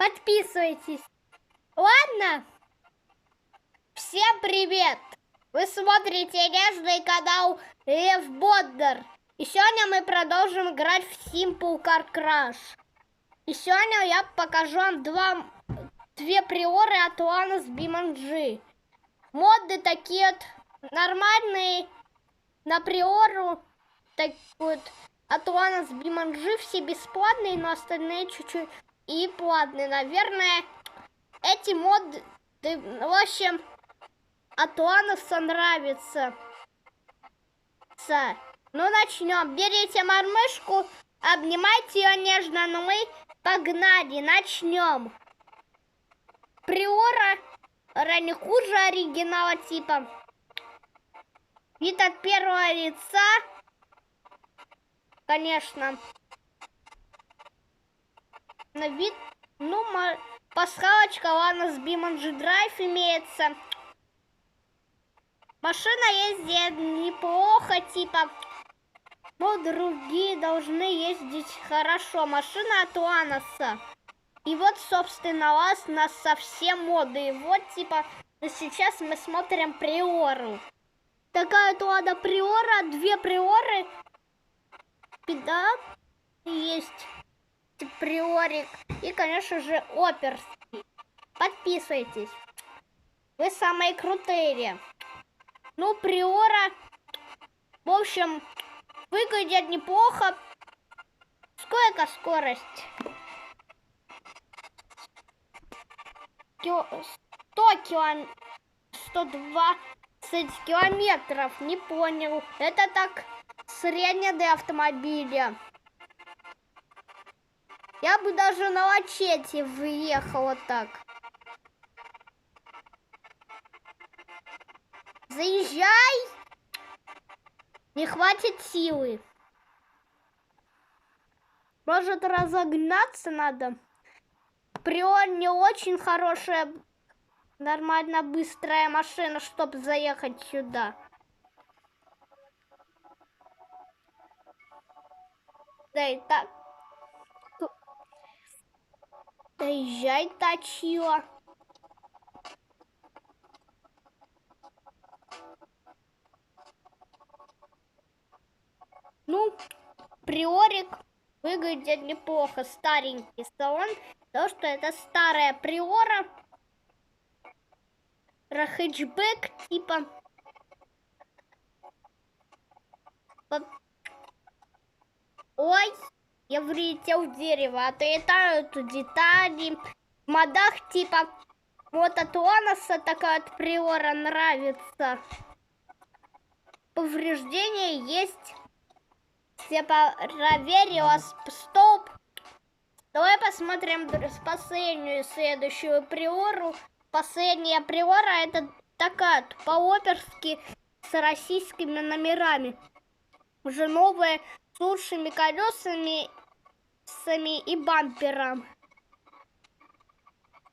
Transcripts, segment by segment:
Подписывайтесь. Ладно? Всем привет! Вы смотрите нежный канал Лев Боднар. И сегодня мы продолжим играть в Simple Car Crash. И сегодня я покажу вам две приоры от Лана с BeamNG. Моды такие вот нормальные на приору, так вот от Лана с BeamNG, все бесплатные, но остальные чуть-чуть и платные. Наверное, эти моды, в общем, от Лануса нравится. Ну, начнем. Берите мормышку, обнимайте ее нежно, но мы погнали, начнем. Приора не хуже оригинала типа. Вид от первого лица, конечно. На вид, ну, пасхалочка Лана с BeamNG Drive имеется. Машина ездит неплохо, типа, но другие должны ездить хорошо. Машина от Ланоса. И вот, собственно, у нас совсем моды. И вот, типа, сейчас мы смотрим приору. Такая вот Лада приора, две приоры. Да, есть приорик. И, конечно же, оперский. Подписывайтесь. Вы самые крутые. Ну, приора, в общем, выглядит неплохо. Сколько скорость? 120 километров. Не понял. Это так средняя для автомобиля. Я бы даже на лачете въехала так. Заезжай! Не хватит силы. Может, разогнаться надо? Приор не очень хорошая, нормально быстрая машина, чтобы заехать сюда. Да и так. Доезжай, точила. Ну, приорик выглядит неплохо. Старенький салон. То, что это старая приора. Хэтчбэк типа. Ой, я влетел в дерево. А то летают детали. В модах типа вот от Ланоса такая вот приора нравится. Повреждения есть. Я проверила стоп. Давай посмотрим последнюю, следующую приору. Последняя приора это такая по-оперски с российскими номерами. Уже новая с лучшими колесами и бампером.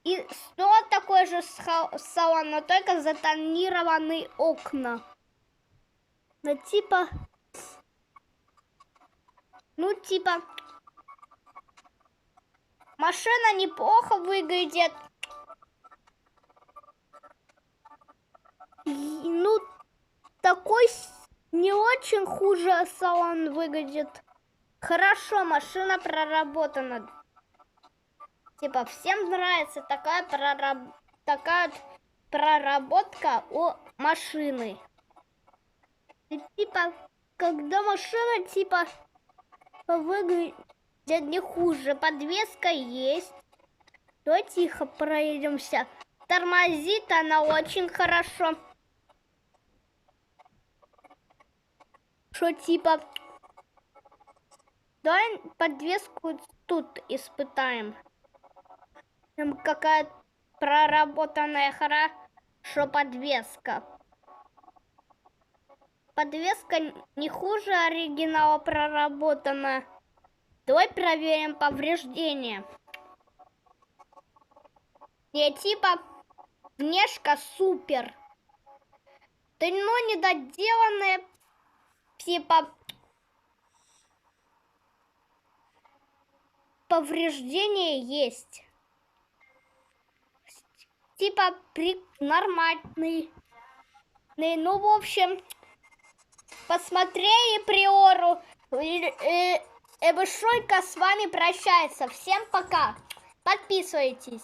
И снова такой же салон, но только затонированные окна. Ну типа... машина неплохо выглядит. Ну, такой не очень хуже салон выглядит. Хорошо, машина проработана. Типа, всем нравится такая проработка у машины. И, типа, когда машина, типа, выглядит не хуже. Подвеска есть. Давай тихо проедемся. Тормозит она очень хорошо. Что типа... Давай подвеску тут испытаем. Там какая проработанная хорошо подвеска. Подвеска не хуже оригинала проработана. Давай проверим повреждения. Не типа внешка супер. Да но недоделанная типа повреждения есть. типа нормальный. Ну, в общем, посмотрели Приору. Эбышойка с вами прощается. Всем пока. Подписывайтесь.